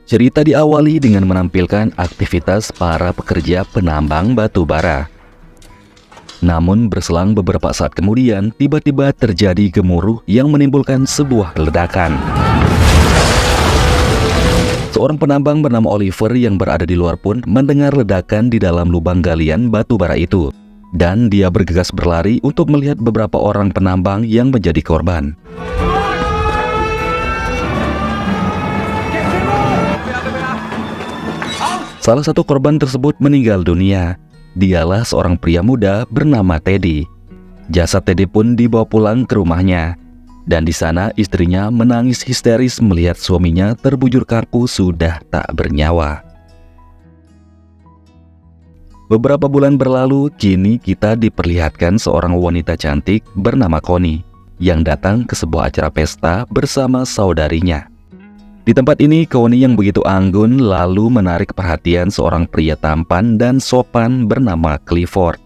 Cerita diawali dengan menampilkan aktivitas para pekerja penambang batu bara. Namun berselang beberapa saat kemudian, tiba-tiba terjadi gemuruh yang menimbulkan sebuah ledakan. Seorang penambang bernama Oliver yang berada di luar pun mendengar ledakan di dalam lubang galian batu bara itu. Dan dia bergegas berlari untuk melihat beberapa orang penambang yang menjadi korban. Salah satu korban tersebut meninggal dunia. Dialah seorang pria muda bernama Teddy. Jasad Teddy pun dibawa pulang ke rumahnya. Dan di sana istrinya menangis histeris melihat suaminya terbujur kaku sudah tak bernyawa. Beberapa bulan berlalu, kini kita diperlihatkan seorang wanita cantik bernama Connie yang datang ke sebuah acara pesta bersama saudarinya. Di tempat ini, Connie yang begitu anggun lalu menarik perhatian seorang pria tampan dan sopan bernama Clifford,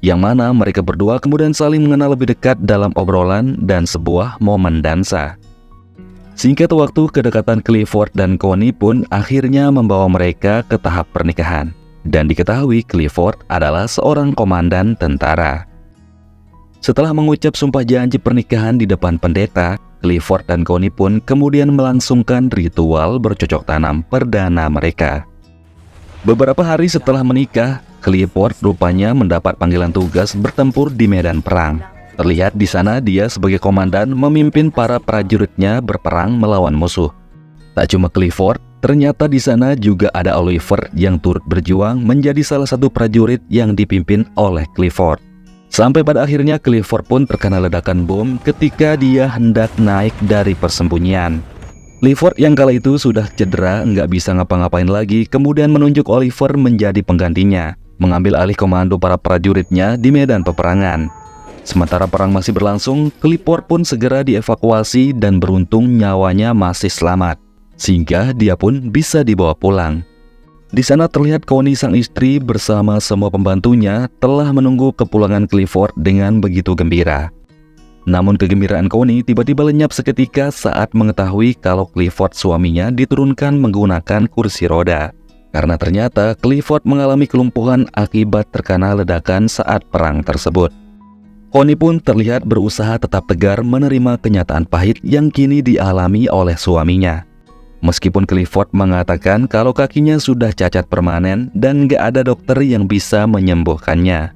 yang mana mereka berdua kemudian saling mengenal lebih dekat dalam obrolan dan sebuah momen dansa. Singkat waktu, kedekatan Clifford dan Connie pun akhirnya membawa mereka ke tahap pernikahan. Dan diketahui Clifford adalah seorang komandan tentara. Setelah mengucap sumpah janji pernikahan di depan pendeta, Clifford dan Connie pun kemudian melangsungkan ritual bercocok tanam perdana mereka. Beberapa hari setelah menikah, Clifford rupanya mendapat panggilan tugas bertempur di medan perang. Terlihat di sana dia sebagai komandan memimpin para prajuritnya berperang melawan musuh. Tak cuma Clifford, ternyata di sana juga ada Oliver yang turut berjuang menjadi salah satu prajurit yang dipimpin oleh Clifford. Sampai pada akhirnya Clifford pun terkena ledakan bom ketika dia hendak naik dari persembunyian. Clifford yang kala itu sudah cedera nggak bisa ngapa-ngapain lagi, kemudian menunjuk Oliver menjadi penggantinya, mengambil alih komando para prajuritnya di medan peperangan. Sementara perang masih berlangsung, Clifford pun segera dievakuasi dan beruntung nyawanya masih selamat, sehingga dia pun bisa dibawa pulang. Di sana terlihat Connie sang istri bersama semua pembantunya telah menunggu kepulangan Clifford dengan begitu gembira. Namun kegembiraan Connie tiba-tiba lenyap seketika saat mengetahui kalau Clifford suaminya diturunkan menggunakan kursi roda. Karena ternyata Clifford mengalami kelumpuhan akibat terkena ledakan saat perang tersebut. Connie pun terlihat berusaha tetap tegar menerima kenyataan pahit yang kini dialami oleh suaminya. Meskipun Clifford mengatakan kalau kakinya sudah cacat permanen dan gak ada dokter yang bisa menyembuhkannya.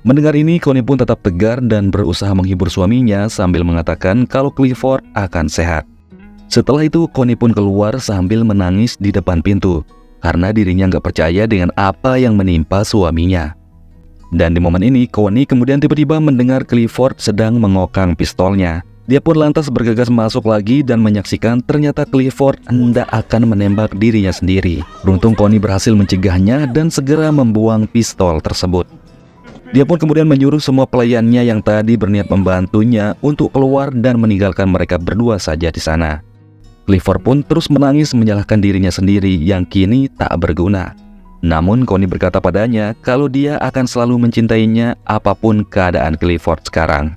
Mendengar ini, Connie pun tetap tegar dan berusaha menghibur suaminya sambil mengatakan kalau Clifford akan sehat. Setelah itu, Connie pun keluar sambil menangis di depan pintu karena dirinya gak percaya dengan apa yang menimpa suaminya. Dan di momen ini, Connie kemudian tiba-tiba mendengar Clifford sedang mengokang pistolnya. Dia pun lantas bergegas masuk lagi dan menyaksikan ternyata Clifford hendak akan menembak dirinya sendiri. Beruntung Connie berhasil mencegahnya dan segera membuang pistol tersebut. Dia pun kemudian menyuruh semua pelayannya yang tadi berniat membantunya untuk keluar dan meninggalkan mereka berdua saja di sana. Clifford pun terus menangis menyalahkan dirinya sendiri yang kini tak berguna. Namun Connie berkata padanya kalau dia akan selalu mencintainya apapun keadaan Clifford sekarang.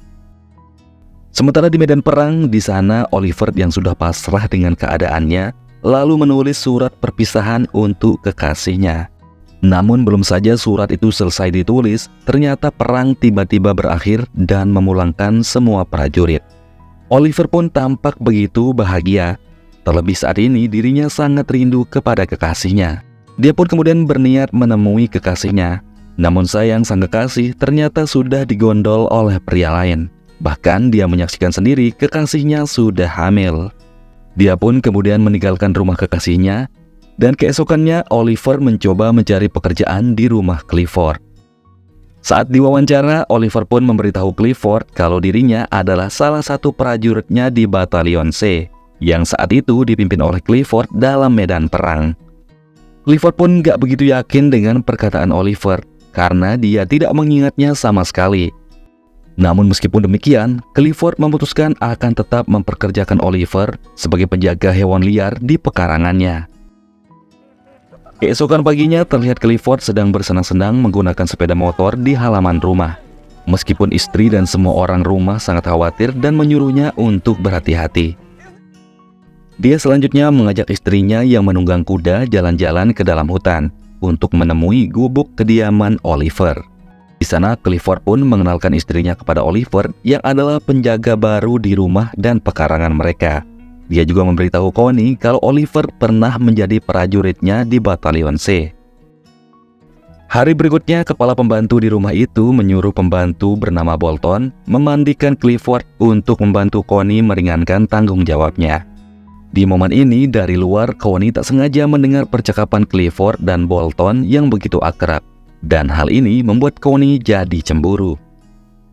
Sementara di medan perang, di sana Oliver yang sudah pasrah dengan keadaannya lalu menulis surat perpisahan untuk kekasihnya. Namun belum saja surat itu selesai ditulis, ternyata perang tiba-tiba berakhir dan memulangkan semua prajurit. Oliver pun tampak begitu bahagia. Terlebih saat ini dirinya sangat rindu kepada kekasihnya. Dia pun kemudian berniat menemui kekasihnya. Namun sayang sang kekasih ternyata sudah digondol oleh pria lain. Bahkan dia menyaksikan sendiri kekasihnya sudah hamil. Dia pun kemudian meninggalkan rumah kekasihnya, dan keesokannya Oliver mencoba mencari pekerjaan di rumah Clifford. Saat diwawancara, Oliver pun memberitahu Clifford kalau dirinya adalah salah satu prajuritnya di Batalion C, yang saat itu dipimpin oleh Clifford dalam medan perang. Clifford pun gak begitu yakin dengan perkataan Oliver, karena dia tidak mengingatnya sama sekali. Namun meskipun demikian, Clifford memutuskan akan tetap memperkerjakan Oliver sebagai penjaga hewan liar di pekarangannya. Keesokan paginya terlihat Clifford sedang bersenang-senang menggunakan sepeda motor di halaman rumah. Meskipun istri dan semua orang rumah sangat khawatir dan menyuruhnya untuk berhati-hati. Dia selanjutnya mengajak istrinya yang menunggang kuda jalan-jalan ke dalam hutan untuk menemui gubuk kediaman Oliver. Di sana, Clifford pun mengenalkan istrinya kepada Oliver yang adalah penjaga baru di rumah dan pekarangan mereka. Dia juga memberitahu Connie kalau Oliver pernah menjadi prajuritnya di Batalion C. Hari berikutnya, kepala pembantu di rumah itu menyuruh pembantu bernama Bolton memandikan Clifford untuk membantu Connie meringankan tanggung jawabnya. Di momen ini, dari luar, Connie tak sengaja mendengar percakapan Clifford dan Bolton yang begitu akrab. Dan hal ini membuat Connie jadi cemburu.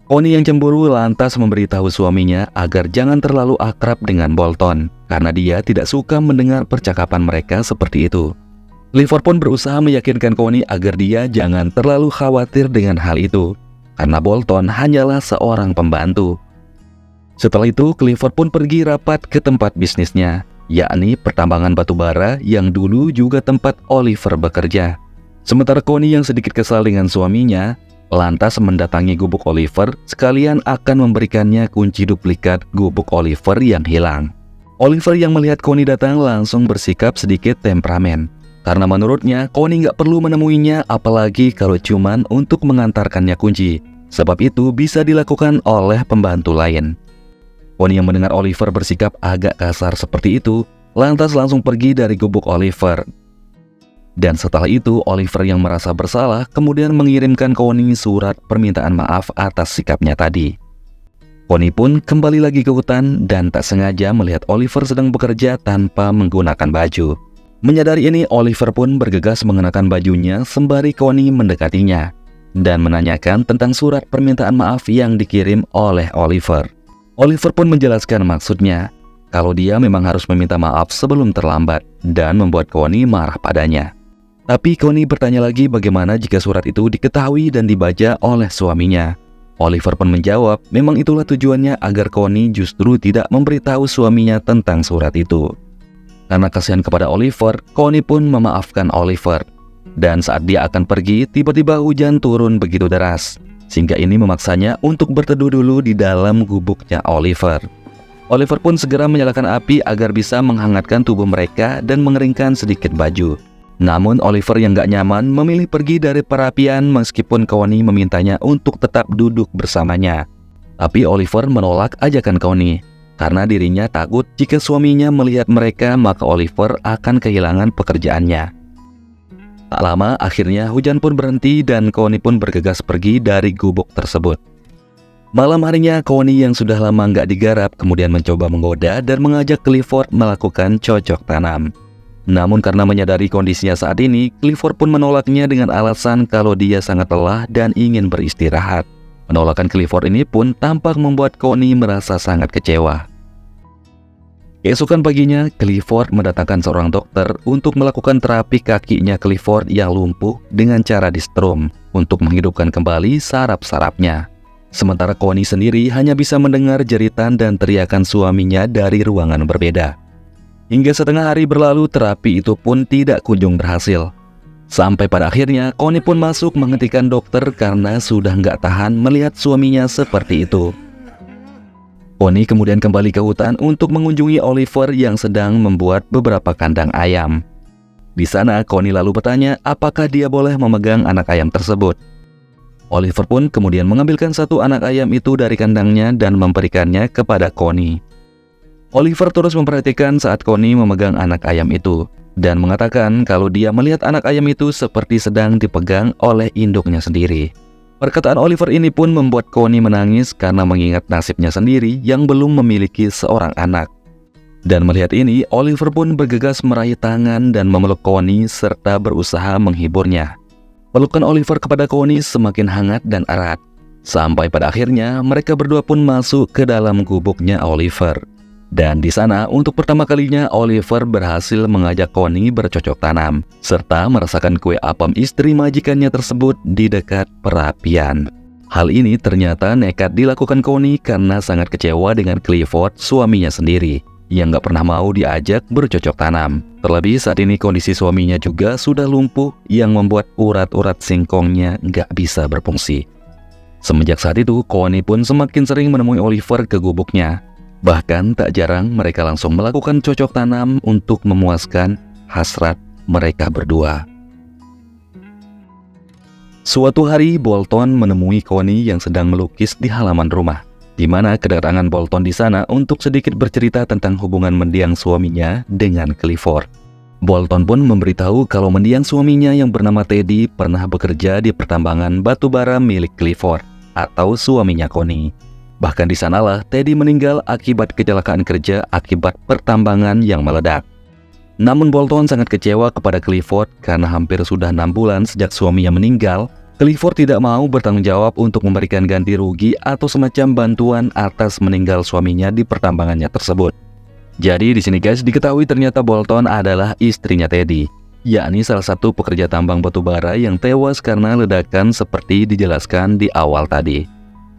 Connie yang cemburu lantas memberitahu suaminya agar jangan terlalu akrab dengan Bolton, karena dia tidak suka mendengar percakapan mereka seperti itu. Clifford pun berusaha meyakinkan Connie agar dia jangan terlalu khawatir dengan hal itu, karena Bolton hanyalah seorang pembantu. Setelah itu, Clifford pun pergi rapat ke tempat bisnisnya, yakni pertambangan batu bara yang dulu juga tempat Oliver bekerja. Sementara Connie yang sedikit kesal dengan suaminya, lantas mendatangi gubuk Oliver sekalian akan memberikannya kunci duplikat gubuk Oliver yang hilang. Oliver yang melihat Connie datang langsung bersikap sedikit temperamen, karena menurutnya Connie nggak perlu menemuinya apalagi kalau cuman untuk mengantarkannya kunci, sebab itu bisa dilakukan oleh pembantu lain. Connie yang mendengar Oliver bersikap agak kasar seperti itu, lantas langsung pergi dari gubuk Oliver. Dan setelah itu, Oliver yang merasa bersalah kemudian mengirimkan Connie surat permintaan maaf atas sikapnya tadi. Connie pun kembali lagi ke hutan dan tak sengaja melihat Oliver sedang bekerja tanpa menggunakan baju. Menyadari ini, Oliver pun bergegas mengenakan bajunya sembari Connie mendekatinya dan menanyakan tentang surat permintaan maaf yang dikirim oleh Oliver. Oliver pun menjelaskan maksudnya, kalau dia memang harus meminta maaf sebelum terlambat dan membuat Connie marah padanya. Tapi Connie bertanya lagi bagaimana jika surat itu diketahui dan dibaca oleh suaminya. Oliver pun menjawab, memang itulah tujuannya agar Connie justru tidak memberitahu suaminya tentang surat itu. Karena kasihan kepada Oliver, Connie pun memaafkan Oliver. Dan saat dia akan pergi, tiba-tiba hujan turun begitu deras, sehingga ini memaksanya untuk berteduh dulu di dalam gubuknya Oliver. Oliver pun segera menyalakan api agar bisa menghangatkan tubuh mereka dan mengeringkan sedikit baju. Namun Oliver yang gak nyaman memilih pergi dari perapian meskipun Connie memintanya untuk tetap duduk bersamanya. Tapi Oliver menolak ajakan Connie, karena dirinya takut jika suaminya melihat mereka maka Oliver akan kehilangan pekerjaannya. Tak lama akhirnya hujan pun berhenti dan Connie pun bergegas pergi dari gubuk tersebut. Malam harinya Connie yang sudah lama nggak digarap kemudian mencoba menggoda dan mengajak Clifford melakukan cocok tanam. Namun karena menyadari kondisinya saat ini, Clifford pun menolaknya dengan alasan kalau dia sangat lelah dan ingin beristirahat. Penolakan Clifford ini pun tampak membuat Connie merasa sangat kecewa. Keesokan paginya, Clifford mendatangkan seorang dokter untuk melakukan terapi kakinya Clifford yang lumpuh dengan cara di-strom untuk menghidupkan kembali saraf-sarafnya. Sementara Connie sendiri hanya bisa mendengar jeritan dan teriakan suaminya dari ruangan berbeda. Hingga setengah hari berlalu, terapi itu pun tidak kunjung berhasil. Sampai pada akhirnya, Connie pun masuk menghentikan dokter karena sudah nggak tahan melihat suaminya seperti itu. Connie kemudian kembali ke hutan untuk mengunjungi Oliver yang sedang membuat beberapa kandang ayam. Di sana, Connie lalu bertanya apakah dia boleh memegang anak ayam tersebut. Oliver pun kemudian mengambilkan satu anak ayam itu dari kandangnya dan memberikannya kepada Connie. Oliver terus memperhatikan saat Connie memegang anak ayam itu dan mengatakan kalau dia melihat anak ayam itu seperti sedang dipegang oleh induknya sendiri. Perkataan Oliver ini pun membuat Connie menangis karena mengingat nasibnya sendiri yang belum memiliki seorang anak. Dan melihat ini, Oliver pun bergegas meraih tangan dan memeluk Connie serta berusaha menghiburnya. Pelukan Oliver kepada Connie semakin hangat dan erat. Sampai pada akhirnya mereka berdua pun masuk ke dalam gubuknya Oliver. Dan di sana untuk pertama kalinya Oliver berhasil mengajak Connie bercocok tanam serta merasakan kue apam istri majikannya tersebut di dekat perapian. Hal ini ternyata nekat dilakukan Connie karena sangat kecewa dengan Clifford, suaminya sendiri, yang gak pernah mau diajak bercocok tanam. Terlebih saat ini kondisi suaminya juga sudah lumpuh yang membuat urat-urat singkongnya gak bisa berfungsi. Semenjak saat itu, Connie pun semakin sering menemui Oliver ke gubuknya. Bahkan tak jarang mereka langsung melakukan cocok tanam untuk memuaskan hasrat mereka berdua. Suatu hari Bolton menemui Connie yang sedang melukis di halaman rumah, di mana kedatangan Bolton di sana untuk sedikit bercerita tentang hubungan mendiang suaminya dengan Clifford. Bolton pun memberitahu kalau mendiang suaminya yang bernama Teddy pernah bekerja di pertambangan batu bara milik Clifford atau suaminya Connie. Bahkan di sanalah Teddy meninggal akibat kecelakaan kerja akibat pertambangan yang meledak. Namun Bolton sangat kecewa kepada Clifford karena hampir sudah 6 bulan sejak suaminya meninggal. Clifford tidak mau bertanggung jawab untuk memberikan ganti rugi atau semacam bantuan atas meninggal suaminya di pertambangannya tersebut. Jadi di sini guys, diketahui ternyata Bolton adalah istrinya Teddy, yakni salah satu pekerja tambang batu bara yang tewas karena ledakan seperti dijelaskan di awal tadi.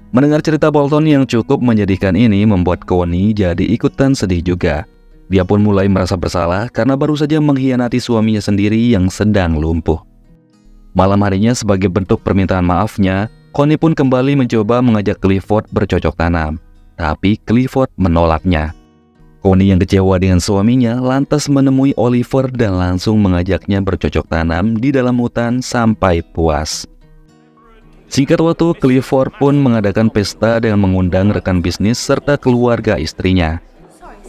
Mendengar cerita Bolton yang cukup menyedihkan ini membuat Connie jadi ikutan sedih juga. Dia pun mulai merasa bersalah karena baru saja mengkhianati suaminya sendiri yang sedang lumpuh. Malam harinya sebagai bentuk permintaan maafnya, Connie pun kembali mencoba mengajak Clifford bercocok tanam. Tapi Clifford menolaknya. Connie yang kecewa dengan suaminya lantas menemui Oliver dan langsung mengajaknya bercocok tanam di dalam hutan sampai puas. Singkat waktu, Clifford pun mengadakan pesta dengan mengundang rekan bisnis serta keluarga istrinya.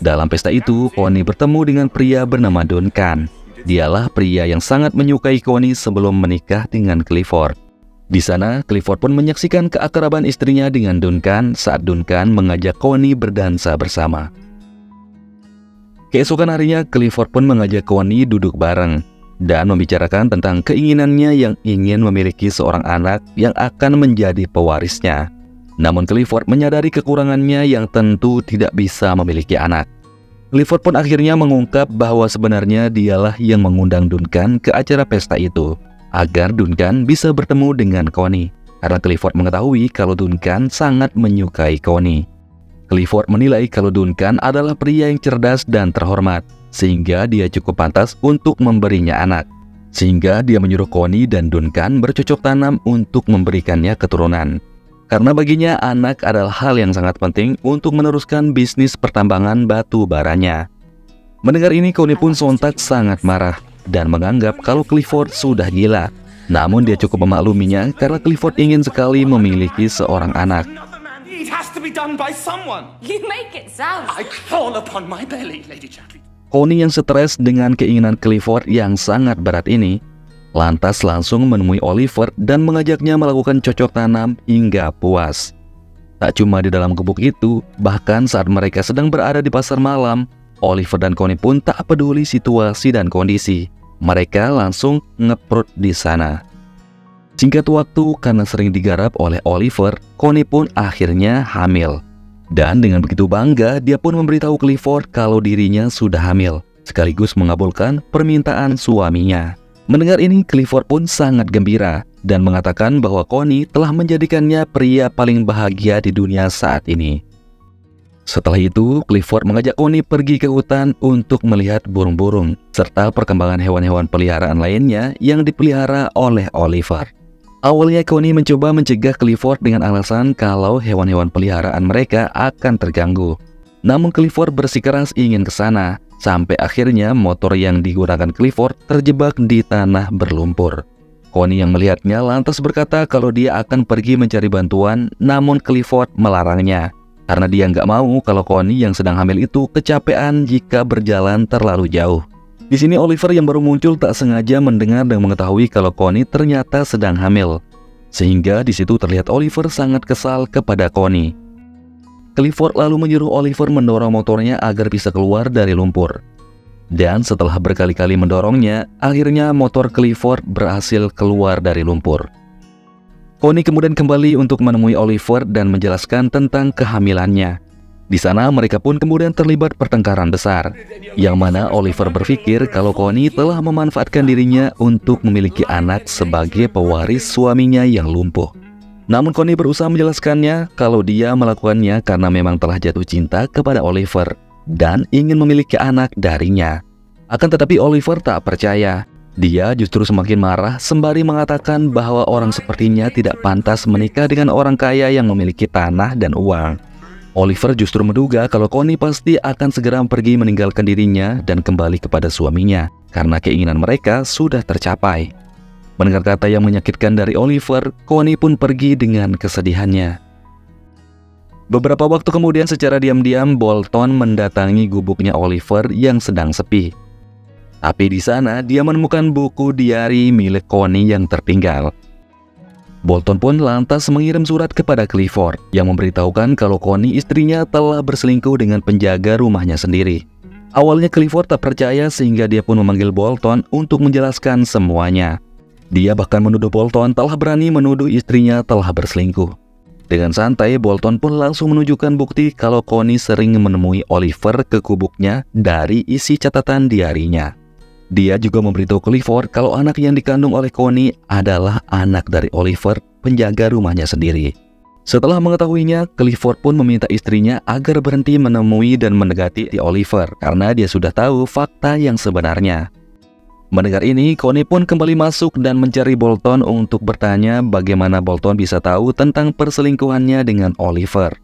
Dalam pesta itu, Connie bertemu dengan pria bernama Duncan. Dialah pria yang sangat menyukai Connie sebelum menikah dengan Clifford. Di sana, Clifford pun menyaksikan keakraban istrinya dengan Duncan saat Duncan mengajak Connie berdansa bersama. Keesokan harinya, Clifford pun mengajak Connie duduk bareng dan membicarakan tentang keinginannya yang ingin memiliki seorang anak yang akan menjadi pewarisnya. Namun Clifford menyadari kekurangannya yang tentu tidak bisa memiliki anak. Clifford pun akhirnya mengungkap bahwa sebenarnya dialah yang mengundang Duncan ke acara pesta itu, agar Duncan bisa bertemu dengan Connie, karena Clifford mengetahui kalau Duncan sangat menyukai Connie. Clifford menilai kalau Duncan adalah pria yang cerdas dan terhormat, sehingga dia cukup pantas untuk memberinya anak. Sehingga dia menyuruh Connie dan Duncan bercocok tanam untuk memberikannya keturunan. Karena baginya anak adalah hal yang sangat penting untuk meneruskan bisnis pertambangan batu baranya. Mendengar ini, Connie pun sontak sangat marah dan menganggap kalau Clifford sudah gila. Namun dia cukup memakluminya karena Clifford ingin sekali memiliki seorang anak. It has to be done by someone. You make it sound. I crawl upon my belly, Lady Chatterley. Connie yang stres dengan keinginan Clifford yang sangat berat ini, lantas langsung menemui Oliver dan mengajaknya melakukan cocok tanam hingga puas. Tak cuma di dalam gubuk itu, bahkan saat mereka sedang berada di pasar malam, Oliver dan Connie pun tak peduli situasi dan kondisi. Mereka langsung ngeprut di sana. Singkat waktu, karena sering digarap oleh Oliver, Connie pun akhirnya hamil. Dan dengan begitu bangga, dia pun memberitahu Clifford kalau dirinya sudah hamil, sekaligus mengabulkan permintaan suaminya. Mendengar ini, Clifford pun sangat gembira dan mengatakan bahwa Connie telah menjadikannya pria paling bahagia di dunia saat ini. Setelah itu, Clifford mengajak Connie pergi ke hutan untuk melihat burung-burung, serta perkembangan hewan-hewan peliharaan lainnya yang dipelihara oleh Oliver. Awalnya Connie mencoba mencegah Clifford dengan alasan kalau hewan-hewan peliharaan mereka akan terganggu. Namun Clifford bersikeras ingin ke sana, sampai akhirnya motor yang digunakan Clifford terjebak di tanah berlumpur. Connie yang melihatnya lantas berkata kalau dia akan pergi mencari bantuan, namun Clifford melarangnya. Karena dia nggak mau kalau Connie yang sedang hamil itu kecapean jika berjalan terlalu jauh. Di sini Oliver yang baru muncul tak sengaja mendengar dan mengetahui kalau Connie ternyata sedang hamil. Sehingga di situ terlihat Oliver sangat kesal kepada Connie. Clifford lalu menyuruh Oliver mendorong motornya agar bisa keluar dari lumpur. Dan setelah berkali-kali mendorongnya, akhirnya motor Clifford berhasil keluar dari lumpur. Connie kemudian kembali untuk menemui Oliver dan menjelaskan tentang kehamilannya. Di sana mereka pun kemudian terlibat pertengkaran besar, yang mana Oliver berpikir kalau Connie telah memanfaatkan dirinya untuk memiliki anak sebagai pewaris suaminya yang lumpuh. Namun Connie berusaha menjelaskannya kalau dia melakukannya karena memang telah jatuh cinta kepada Oliver dan ingin memiliki anak darinya. Akan tetapi Oliver tak percaya. Dia justru semakin marah sembari mengatakan bahwa orang sepertinya tidak pantas menikah dengan orang kaya yang memiliki tanah dan uang. Oliver justru menduga kalau Connie pasti akan segera pergi meninggalkan dirinya dan kembali kepada suaminya karena keinginan mereka sudah tercapai. Mendengar kata yang menyakitkan dari Oliver, Connie pun pergi dengan kesedihannya. Beberapa waktu kemudian secara diam-diam Bolton mendatangi gubuknya Oliver yang sedang sepi. Tapi di sana dia menemukan buku diari milik Connie yang tertinggal. Bolton pun lantas mengirim surat kepada Clifford yang memberitahukan kalau Connie istrinya telah berselingkuh dengan penjaga rumahnya sendiri. Awalnya Clifford tak percaya sehingga dia pun memanggil Bolton untuk menjelaskan semuanya. Dia bahkan menuduh Bolton telah berani menuduh istrinya telah berselingkuh. Dengan santai Bolton pun langsung menunjukkan bukti kalau Connie sering menemui Oliver ke gubuknya dari isi catatan diarinya. Dia juga memberitahu Clifford kalau anak yang dikandung oleh Connie adalah anak dari Oliver, penjaga rumahnya sendiri. Setelah mengetahuinya, Clifford pun meminta istrinya agar berhenti menemui dan mendekati Oliver karena dia sudah tahu fakta yang sebenarnya. Mendengar ini, Connie pun kembali masuk dan mencari Bolton untuk bertanya bagaimana Bolton bisa tahu tentang perselingkuhannya dengan Oliver.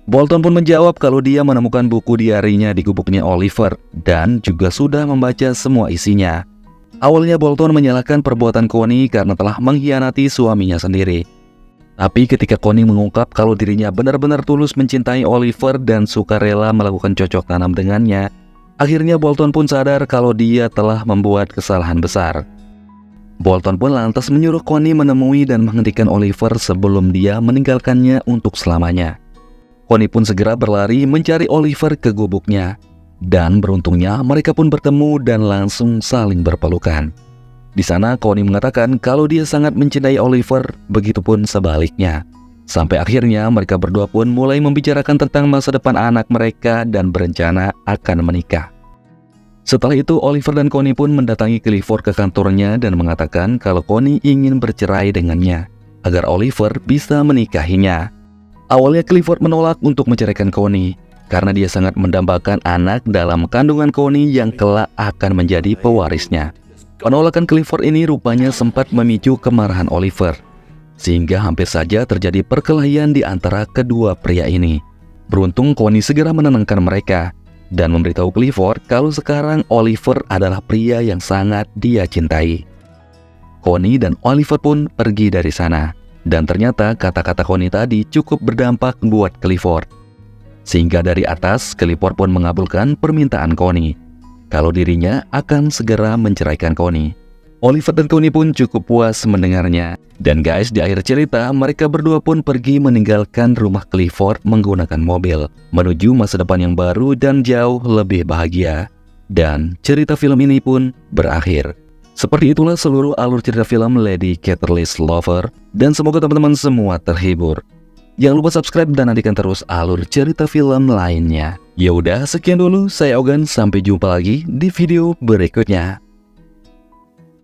Bolton pun menjawab kalau dia menemukan buku diarinya di gubuknya Oliver dan juga sudah membaca semua isinya. Awalnya Bolton menyalahkan perbuatan Connie karena telah mengkhianati suaminya sendiri. Tapi ketika Connie mengungkap kalau dirinya benar-benar tulus mencintai Oliver dan sukarela melakukan cocok tanam dengannya, akhirnya Bolton pun sadar kalau dia telah membuat kesalahan besar. Bolton pun lantas menyuruh Connie menemui dan menghentikan Oliver sebelum dia meninggalkannya untuk selamanya. Connie pun segera berlari mencari Oliver ke gubuknya. Dan beruntungnya mereka pun bertemu dan langsung saling berpelukan. Di sana Connie mengatakan kalau dia sangat mencintai Oliver, begitupun sebaliknya. Sampai akhirnya mereka berdua pun mulai membicarakan tentang masa depan anak mereka dan berencana akan menikah. Setelah itu Oliver dan Connie pun mendatangi Clifford ke kantornya dan mengatakan kalau Connie ingin bercerai dengannya agar Oliver bisa menikahinya. Awalnya Clifford menolak untuk menceraikan Connie karena dia sangat mendambakan anak dalam kandungan Connie yang kelak akan menjadi pewarisnya. Penolakan Clifford ini rupanya sempat memicu kemarahan Oliver, sehingga hampir saja terjadi perkelahian di antara kedua pria ini. Beruntung Connie segera menenangkan mereka dan memberitahu Clifford kalau sekarang Oliver adalah pria yang sangat dia cintai. Connie dan Oliver pun pergi dari sana. Dan ternyata kata-kata Connie tadi cukup berdampak buat Clifford. Sehingga dari atas, Clifford pun mengabulkan permintaan Connie kalau dirinya akan segera menceraikan Connie. Oliver dan Connie pun cukup puas mendengarnya. Dan guys, di akhir cerita, mereka berdua pun pergi meninggalkan rumah Clifford menggunakan mobil, menuju masa depan yang baru dan jauh lebih bahagia. Dan cerita film ini pun berakhir. Seperti itulah seluruh alur cerita film Lady Chatterley's Lover, dan semoga teman-teman semua terhibur. Jangan lupa subscribe dan nantikan terus alur cerita film lainnya. Ya udah, sekian dulu, saya Ogan, sampai jumpa lagi di video berikutnya.